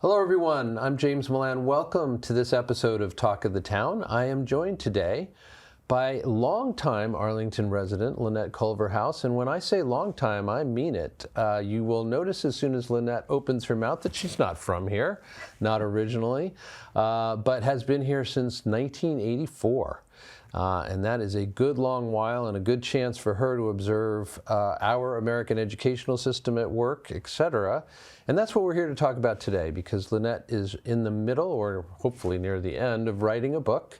Hello everyone, I'm James Milan. Welcome to this episode of Talk of the Town. I am joined today by longtime Arlington resident Lynette Culverhouse, and when I say long time, I mean it. You will notice as soon as Lynette opens her mouth that she's not from here, not originally, but has been here since 1984. And that is a good long while and a good chance for her to observe our American educational system at work, etc. And that's what we're here to talk about today, because Lynette is in the middle, or hopefully near the end, of writing a book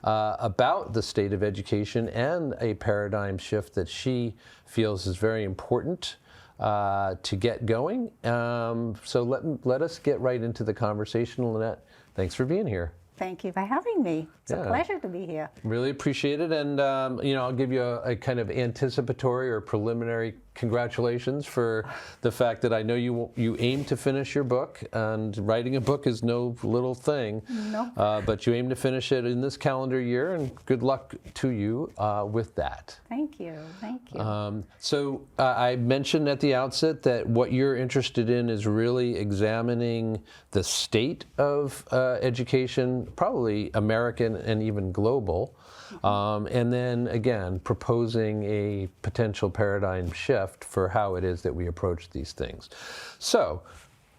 about the state of education and a paradigm shift that she feels is very important to get going. So let us get right into the conversation. Lynette, thanks for being here. Thank you for having me. It's a pleasure to be here. Really appreciate it. And, I'll give you a kind of anticipatory or preliminary congratulations for the fact that I know you aim to finish your book, and writing a book is no little thing. No. But you aim to finish it in this calendar year, and good luck to you with that. Thank you. Thank you. So I mentioned at the outset that what you're interested in is really examining the state of education, probably American and even global, and then again proposing a potential paradigm shift for how it is that we approach these things. So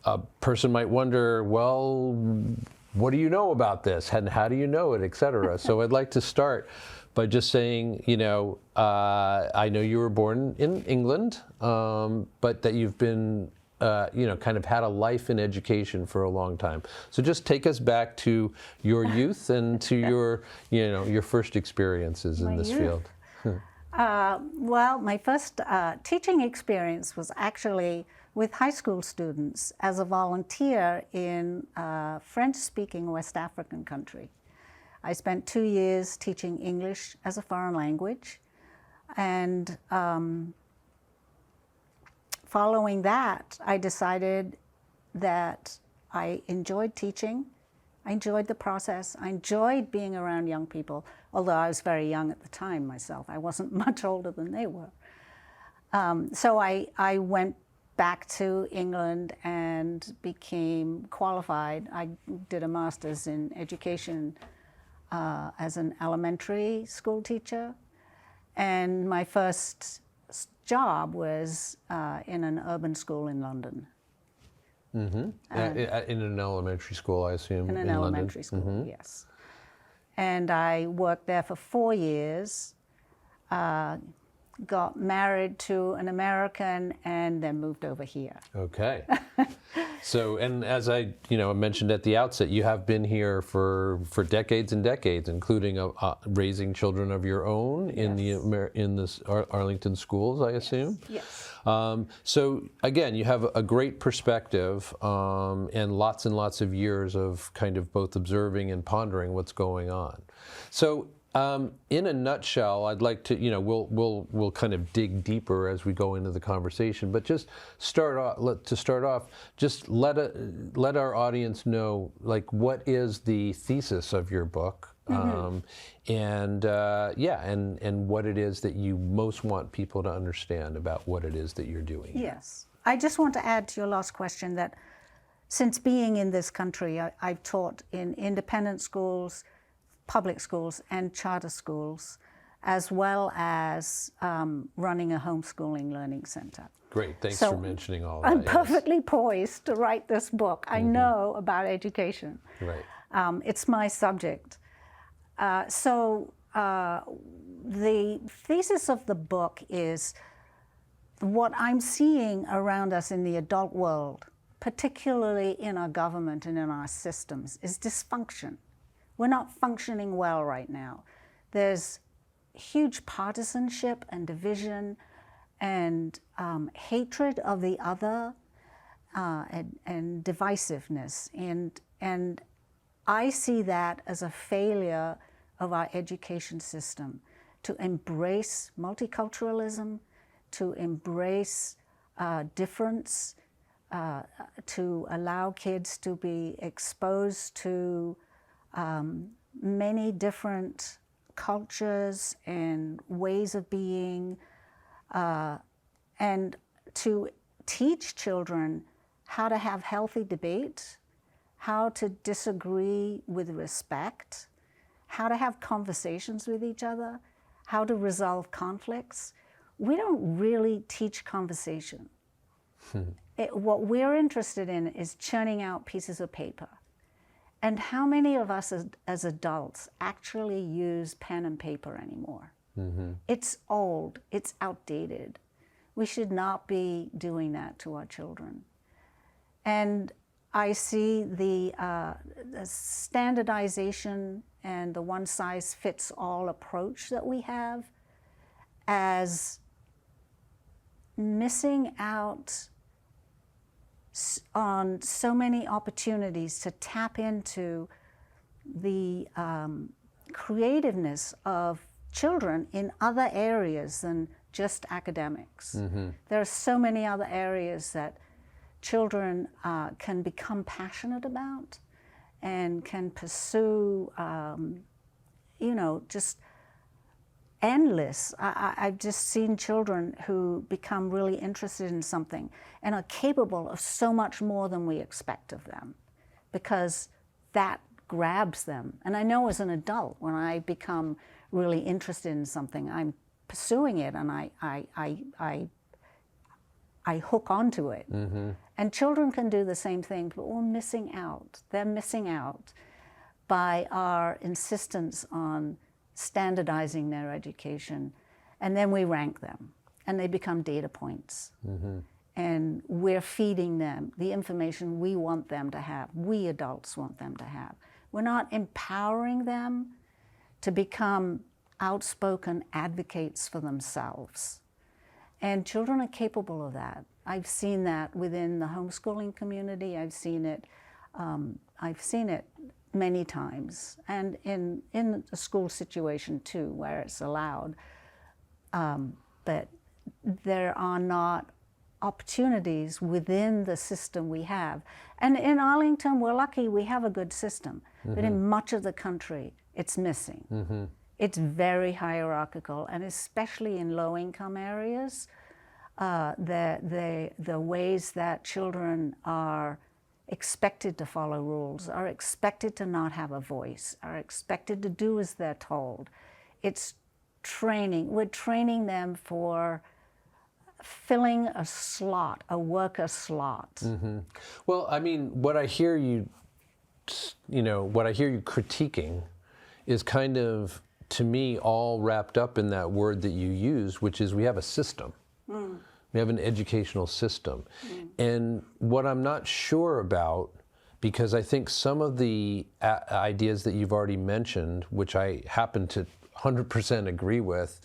a person might wonder, well, what do you know about this, and how do you know it, etc. So I'd like to start by just saying, I know you were born in England, but that you've been kind of had a life in education for a long time. So just take us back to your youth and to your first experiences in this field. Well, my first teaching experience was actually with high school students as a volunteer in a French-speaking West African country. I spent 2 years teaching English as a foreign language, and following that, I decided that I enjoyed teaching. I enjoyed the process. I enjoyed being around young people, although I was very young at the time myself. I wasn't much older than they were. So I went back to England and became qualified. I did a master's in education as an elementary school teacher. And my first job was in an urban school in London. Mm-hmm. In an elementary school, I assume. In an elementary London. school, Mm-hmm. yes. And I worked there for 4 years, got married to an American, and then moved over here. Okay. So, and as I mentioned at the outset, you have been here for decades and decades, including raising children of your own in the Arlington schools, I assume. Yes. So again, you have a great perspective and lots of years of kind of both observing and pondering what's going on. So in a nutshell, I'd like to, we'll kind of dig deeper as we go into the conversation, but just start off, just let our audience know, like, what is the thesis of your book, and what it is that you most want people to understand about what it is that you're doing. Yes. I just want to add to your last question that since being in this country, I've taught in independent schools, public schools, and charter schools, as well as running a homeschooling learning center. Great, thanks for mentioning all that. I'm perfectly poised to write this book. I know about education. Right. It's my subject. So the thesis of the book is what I'm seeing around us in the adult world, particularly in our government and in our systems, is dysfunction. We're not functioning well right now. There's huge partisanship and division and hatred of the other and divisiveness. And I see that as a failure of our education system to embrace multiculturalism, to embrace difference, to allow kids to be exposed to many different cultures and ways of being, and to teach children how to have healthy debate how to disagree with respect, how to have conversations with each other, how to resolve conflicts. We don't really teach conversation. What we're interested in is churning out pieces of paper. And how many of us as adults actually use pen and paper anymore? It's old, it's outdated. We should not be doing that to our children. And I see the standardization and the one-size-fits-all approach that we have as missing out on so many opportunities to tap into the creativeness of children in other areas than just academics. There are so many other areas that children can become passionate about and can pursue, just endless. I've just seen children who become really interested in something and are capable of so much more than we expect of them, because that grabs them. And I know as an adult, when I become really interested in something, I'm pursuing it and I hook onto it. And children can do the same thing, but we're missing out. They're missing out by our insistence on standardizing their education. And then we rank them, and they become data points. And we're feeding them the information we want them to have, we adults want them to have. We're not empowering them to become outspoken advocates for themselves. And children are capable of that. I've seen that within the homeschooling community. I've seen it many times, and in a school situation too, where it's allowed. But there are not opportunities within the system we have. And in Arlington, we're lucky we have a good system. But in much of the country, it's missing. It's very hierarchical, and especially in low-income areas, the ways that children are expected to follow rules, are expected to not have a voice, are expected to do as they're told. It's training. We're training them for filling a slot, a worker slot. Well, I mean, what I hear you critiquing is kind of, to me, all wrapped up in that word that you use, which is we have a system. We have an educational system. And what I'm not sure about, because I think some of the ideas that you've already mentioned, which I happen to 100% agree with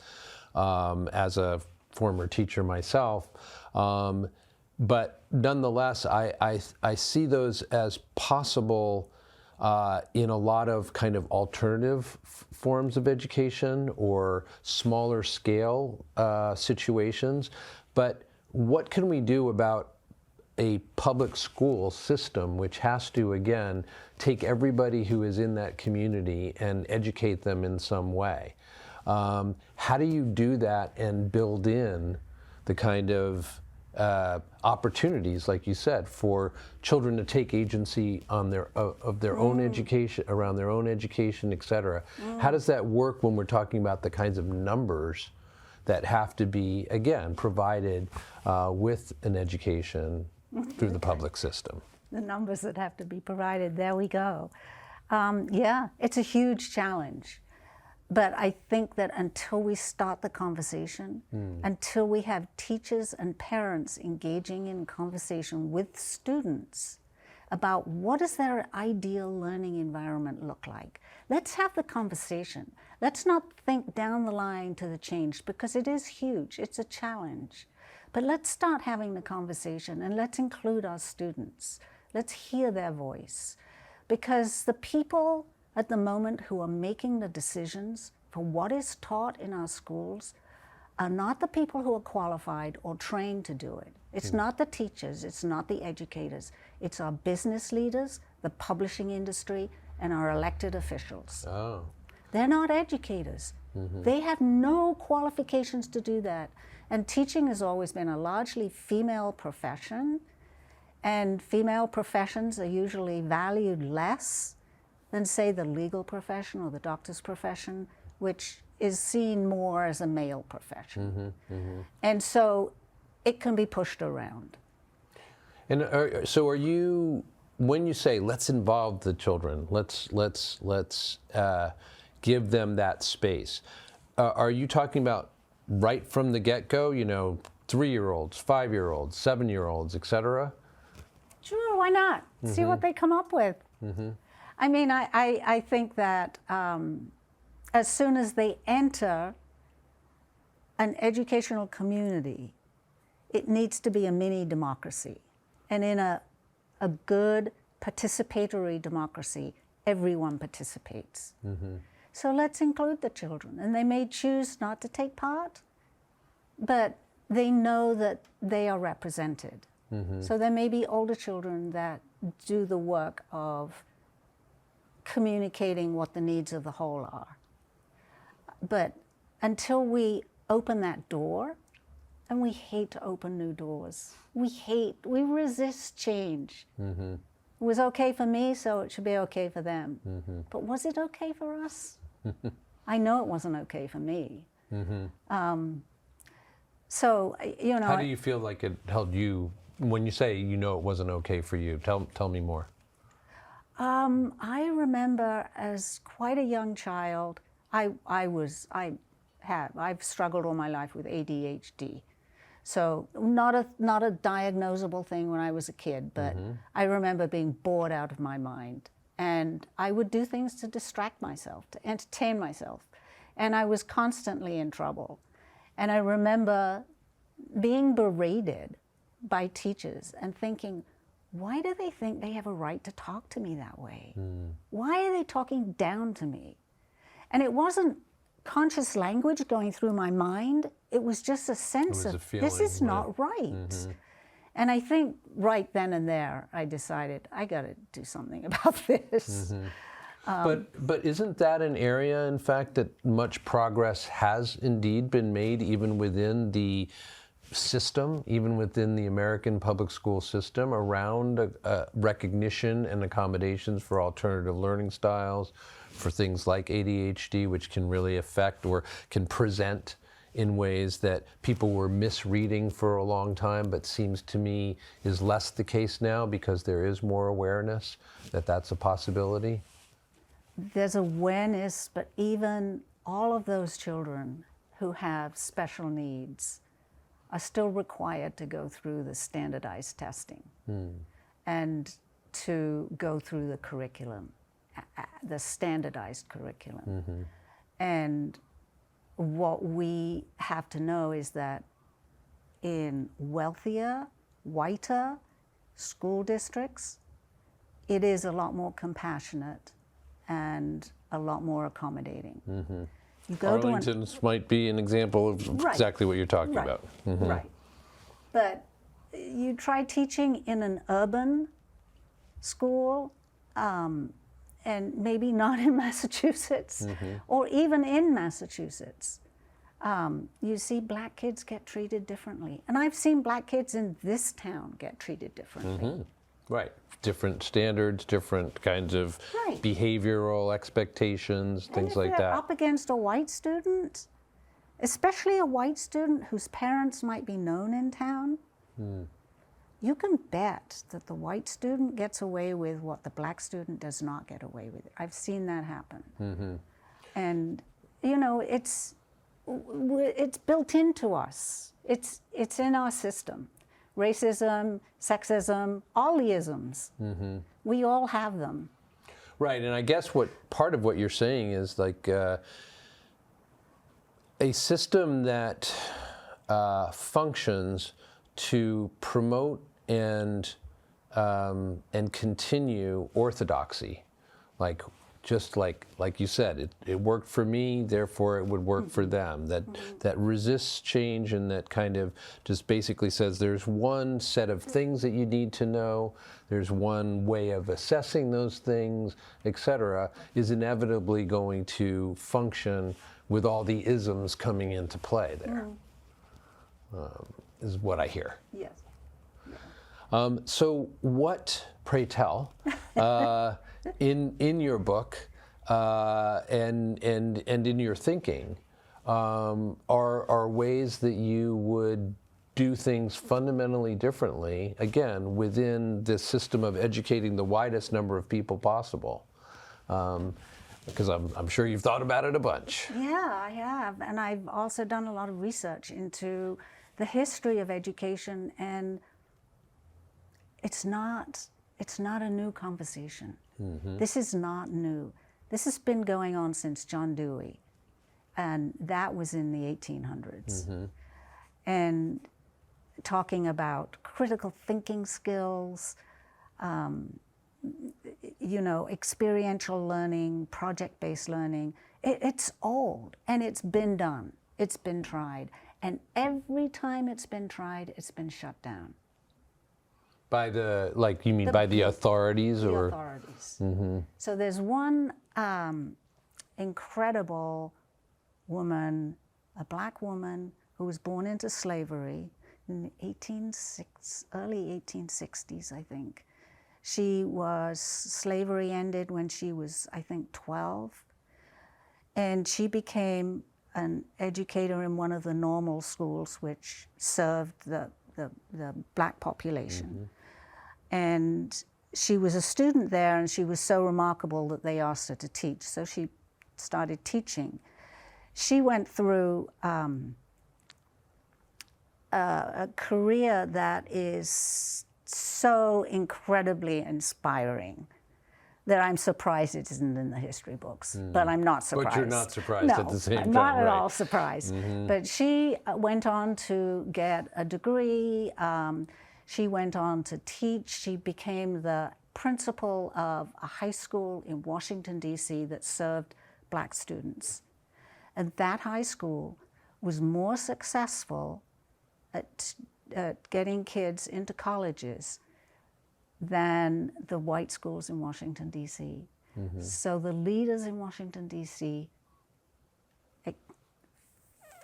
as a former teacher myself, but nonetheless, I see those as possible in a lot of kind of alternative forms of education or smaller scale situations. But what can we do about a public school system which has to, again, take everybody who is in that community and educate them in some way? How do you do that and build in the kind of opportunities, like you said, for children to take agency on their own education, around their own education, et cetera? How does that work when we're talking about the kinds of numbers that have to be, again, provided with an education through the public system? The numbers that have to be provided, there we go. Yeah, it's a huge challenge. But I think that until we start the conversation, until we have teachers and parents engaging in conversation with students about what does their ideal learning environment look like, let's have the conversation. Let's not think down the line to the change, because it is huge, it's a challenge. But let's start having the conversation, and let's include our students. Let's hear their voice, because the people at the moment who are making the decisions for what is taught in our schools are not the people who are qualified or trained to do it. It's not the teachers, it's not the educators, it's our business leaders, the publishing industry, and our elected officials. They're not educators. They have no qualifications to do that. And teaching has always been a largely female profession. And female professions are usually valued less than, say, the legal profession or the doctor's profession, which is seen more as a male profession. And so it can be pushed around. And so are you, when you say let's involve the children, let's give them that space, are you talking about right from the get-go, 3-year-olds, 5-year-olds, 7-year-olds, etc.? Sure, why not? See what they come up with. I mean, I think that as soon as they enter an educational community, it needs to be a mini democracy. And in a good participatory democracy, everyone participates. So let's include the children. And they may choose not to take part, but they know that they are represented. So there may be older children that do the work of communicating what the needs of the whole are. But until we open that door, and we hate to open new doors. We resist change. It was okay for me, so it should be okay for them. But was it okay for us? I know it wasn't okay for me. So, How do you feel like it held you, when you say it wasn't okay for you? Tell me more. I remember as quite a young child, I've struggled all my life with ADHD. So not a diagnosable thing when I was a kid, but I remember being bored out of my mind. And I would do things to distract myself, to entertain myself. And I was constantly in trouble. And I remember being berated by teachers and thinking, why do they think they have a right to talk to me that way? Why are they talking down to me? And it wasn't conscious language going through my mind. It was just a sense of, this is not right. And I think right then and there, I decided, I got to do something about this. But isn't that an area, in fact, that much progress has indeed been made, even within the system, even within the American public school system, around recognition and accommodations for alternative learning styles, for things like ADHD, which can really affect or can present in ways that people were misreading for a long time, but seems to me is less the case now because there is more awareness that that's a possibility? There's awareness, but even all of those children who have special needs are still required to go through the standardized testing and to go through the curriculum, the standardized curriculum. And what we have to know is that in wealthier, whiter school districts, it is a lot more compassionate and a lot more accommodating. You go Arlington's might be an example of exactly what you're talking about. Right. But you try teaching in an urban school, and maybe not in Massachusetts, or even in Massachusetts. You see black kids get treated differently. And I've seen black kids in this town get treated differently. Right. Different standards, different kinds of behavioral expectations, things like that. Up against a white student, especially a white student whose parents might be known in town, you can bet that the white student gets away with what the black student does not get away with. I've seen that happen. And, it's built into us. It's in our system. Racism, sexism, all the isms. We all have them. Right, and I guess part of what you're saying is like a system that functions to promote and continue orthodoxy, just like you said, it worked for me, therefore it would work for them. That resists change and that kind of just basically says there's one set of things that you need to know, there's one way of assessing those things, etc., is inevitably going to function with all the isms coming into play there. Is what I hear. Yes. So what, pray tell, in your book and in your thinking are ways that you would do things fundamentally differently, again, within this system of educating the widest number of people possible? Because I'm sure you've thought about it a bunch. Yeah, I have. And I've also done a lot of research into the history of education, and it's not a new conversation. This is not new. This has been going on since John Dewey, and that was in the 1800s. And talking about critical thinking skills, experiential learning, project-based learning. It's old, and it's been done. It's been tried. And every time it's been tried, it's been shut down. By the, like, you mean by the authorities? The authorities. So there's one incredible woman, a black woman, who was born into slavery in the early 1860s, I think. Slavery ended when she was, I think, 12. And she became an educator in one of the normal schools, which served the black population. And she was a student there, and she was so remarkable that they asked her to teach. So she started teaching. She went through a career that is so incredibly inspiring that I'm surprised it isn't in the history books. But I'm not surprised. But you're not surprised at the same time, No, I'm not at right? all surprised. But she went on to get a degree. She went on to teach. She became the principal of a high school in Washington, D.C. that served black students. And that high school was more successful at getting kids into colleges than the white schools in Washington, D.C. So the leaders in Washington, D.C.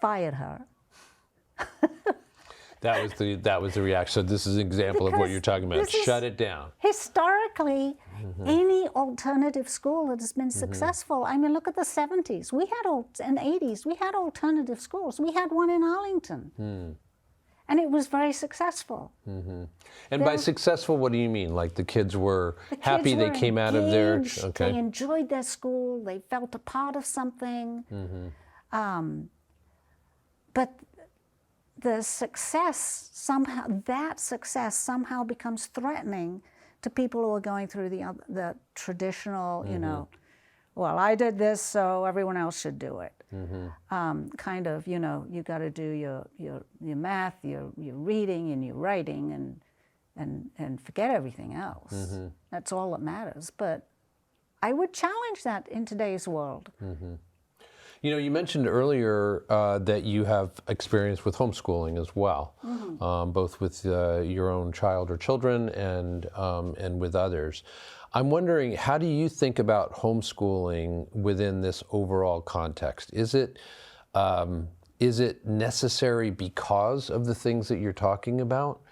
fired her. That was the reaction. So this is an example of what you're talking about. Shut it down. Historically, any alternative school that has been successful, I mean, look at the 70s. And 80s, we had alternative schools. We had one in Arlington. And it was very successful. And by successful, what do you mean? Like the kids were happy they came out of their... Okay. They enjoyed their school. They felt a part of something. But the success somehow becomes threatening to people who are going through the traditional, well, I did this, so everyone else should do it. Kind of, you got to do your math, your reading, and your writing, and forget everything else. That's all that matters. But I would challenge that in today's world. You mentioned earlier that you have experience with homeschooling as well, both with your own child or children and with others. I'm wondering, how do you think about homeschooling within this overall context? Is it necessary because of the things that you're talking about,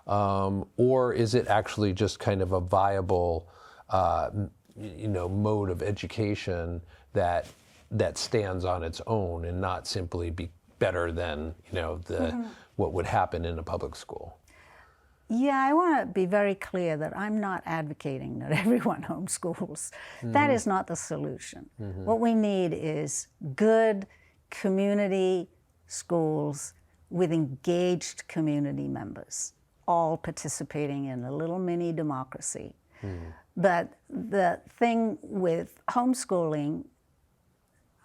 or is it actually just kind of a viable, mode of education that stands on its own and not simply be better than what would happen in a public school? Yeah, I want to be very clear that I'm not advocating that everyone homeschools. That is not the solution. What we need is good community schools with engaged community members, all participating in a little mini democracy. But the thing with homeschooling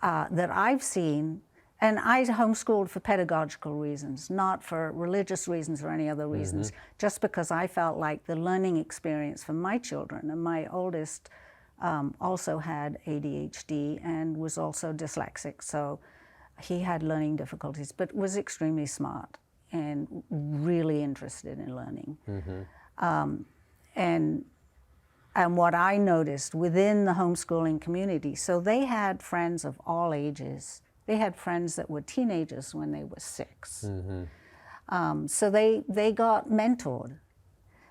that I've seen, and I homeschooled for pedagogical reasons, not for religious reasons or any other reasons, just because I felt like the learning experience for my children, and my oldest also had ADHD and was also dyslexic, so he had learning difficulties, but was extremely smart and really interested in learning. And what I noticed within the homeschooling community, so they had friends of all ages. They had friends that were teenagers when they were 6. So they got mentored.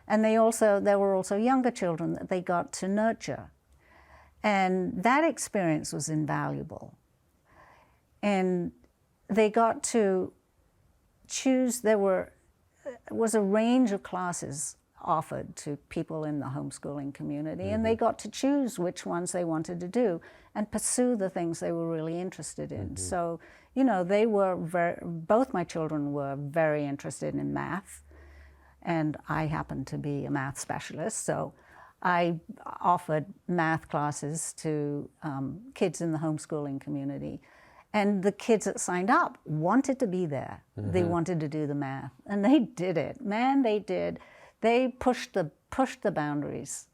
And there were also younger children that they got to nurture. And that experience was invaluable. And they got to choose, was a range of classes offered to people in the homeschooling community, and they got to choose which ones they wanted to do and pursue the things they were really interested in. So, you know, both my children were very interested in math, and I happened to be a math specialist, so I offered math classes to kids in the homeschooling community. And the kids that signed up wanted to be there. They wanted to do the math, and they did it. Man, they did. They pushed the boundaries,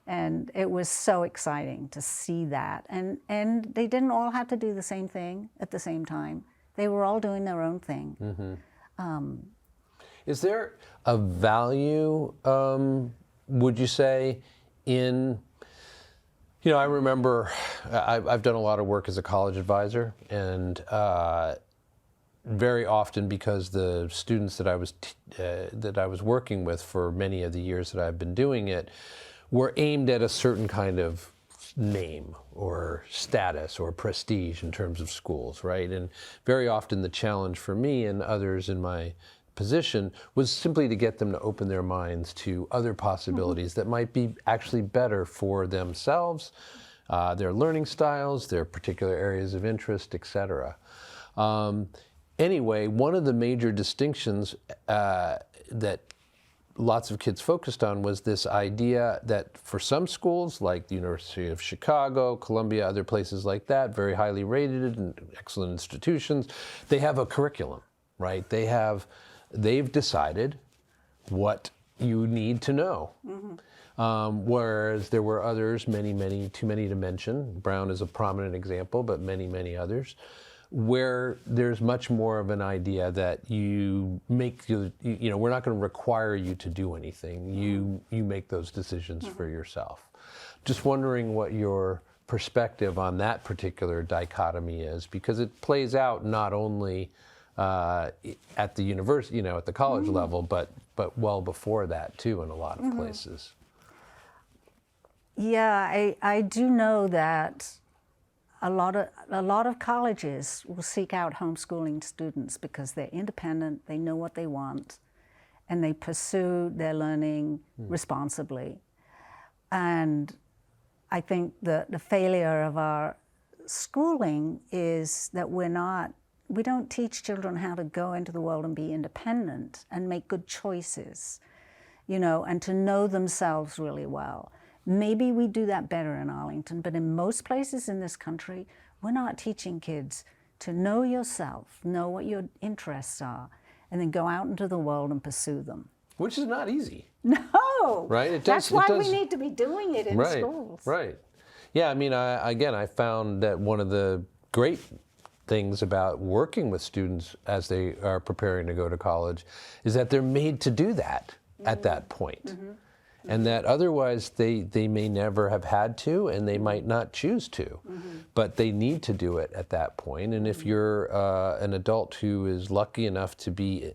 and it was so exciting to see that. And they didn't all have to do the same thing at the same time. They were all doing their own thing. Is there a value, would you say, in, you know, I remember I've done a lot of work as a college advisor, and very often, because the students that I was working with for many of the years that I've been doing it were aimed at a certain kind of name or status or prestige in terms of schools, right? And very often the challenge for me and others in my position was simply to get them to open their minds to other possibilities that might be actually better for themselves, their learning styles, their particular areas of interest, etc. Anyway, one of the major distinctions that lots of kids focused on was this idea that for some schools, like the University of Chicago, Columbia, other places like that, very highly rated and excellent institutions, they have a curriculum, right? They've decided what you need to know. Whereas there were others, many, too many to mention. Brown is a prominent example, but many others, where there's much more of an idea that you make, you know, we're not going to require you to do anything. You make those decisions for yourself. Just wondering what your perspective on that particular dichotomy is, because it plays out not only at the university, you know, at the college level, but well before that too in a lot of places. Yeah, I do know that a lot of colleges will seek out homeschooling students because they're independent, they know what they want, and they pursue their learning responsibly. And I think the failure of our schooling is that we don't teach children how to go into the world and be independent and make good choices, you know, and to know themselves really well. Maybe we do that better in Arlington, but in most places in this country, we're not teaching kids to know yourself, know what your interests are, and then go out into the world and pursue them. Which is not easy. No! Right? That's why we need to be doing it in schools. Right. Yeah, I mean, I found that one of the great things about working with students as they are preparing to go to college is that they're made to do that at that point. And that otherwise they may never have had to, and they might not choose to, but they need to do it at that point. And if you're an adult who is lucky enough to be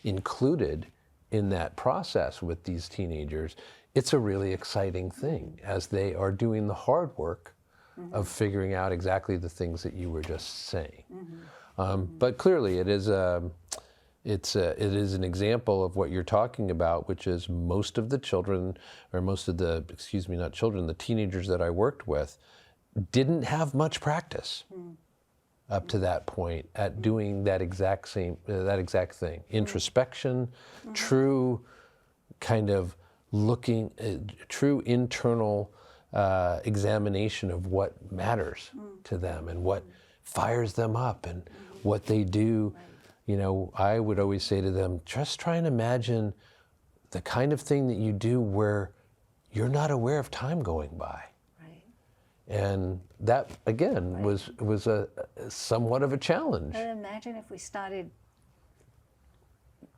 included in that process with these teenagers, it's a really exciting thing as they are doing the hard work of figuring out exactly the things that you were just saying. But clearly it is an example of what you're talking about, which is most of the children, or most of the, the teenagers that I worked with didn't have much practice up to that point at doing that exact thing. Introspection, true kind of looking, true internal examination of what matters to them and what fires them up and what they do. You know, I would always say to them, just try and imagine the kind of thing that you do where you're not aware of time going by. Right. And that, again, was a somewhat of a challenge. But imagine if we started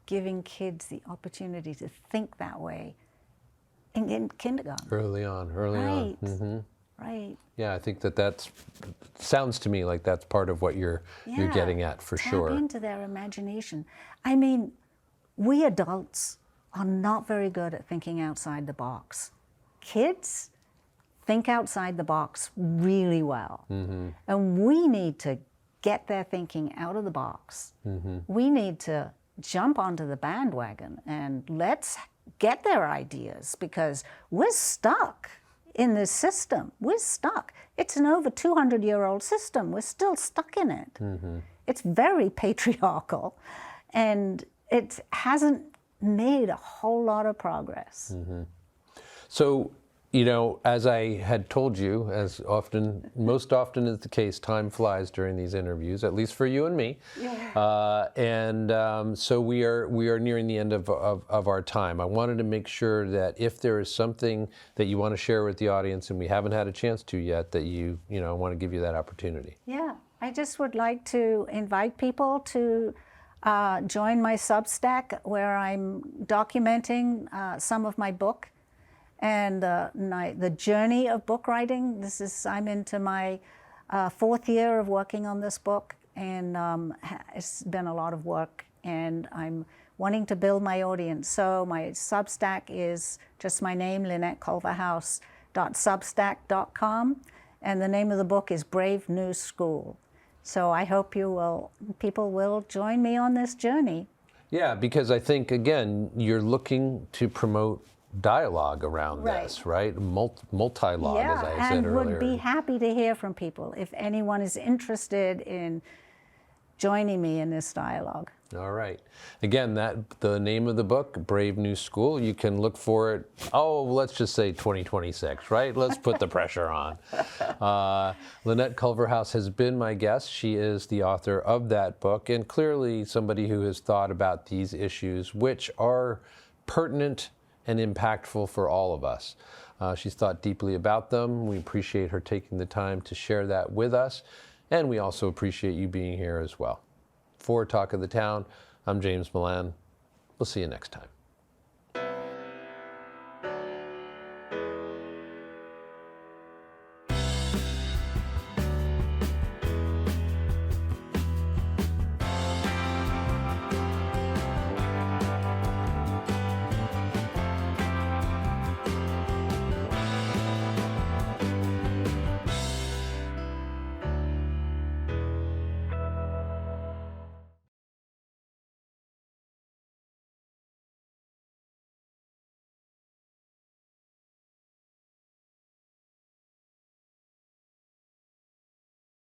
giving kids the opportunity to think that way in kindergarten. Early on. Right. Yeah, I think that sounds to me like that's part of what you're getting at for sure. Tap into their imagination. I mean, we adults are not very good at thinking outside the box. Kids think outside the box really well. And we need to get their thinking out of the box. We need to jump onto the bandwagon and let's get their ideas, because we're stuck in this system. We're stuck. It's an over 200-year-old system. We're still stuck in it. It's very patriarchal, and it hasn't made a whole lot of progress. So, you know, as I had told you, as often, most often is the case, time flies during these interviews, at least for you and me. So we are nearing the end of our time. I wanted to make sure that if there is something that you want to share with the audience and we haven't had a chance to yet, that I want to give you that opportunity. Yeah, I just would like to invite people to join my Substack, where I'm documenting some of my book and the journey of book writing. I'm into my 4th year of working on this book, and it's been a lot of work, and I'm wanting to build my audience. So my Substack is just my name, LynetteCulverhouse.substack.com, and the name of the book is Brave New School. So I hope people will join me on this journey. Yeah, because I think, again, you're looking to promote dialogue around this, right? Multi-log, as I said earlier. And would be happy to hear from people if anyone is interested in joining me in this dialogue. All right. Again, the name of the book, Brave New School, you can look for it, let's just say 2026, right? Let's put the pressure on. Lynette Culverhouse has been my guest. She is the author of that book, and clearly somebody who has thought about these issues, which are pertinent and impactful for all of us. She's thought deeply about them. We appreciate her taking the time to share that with us, and we also appreciate you being here as well. For Talk of the Town, I'm James Milan. We'll see you next time.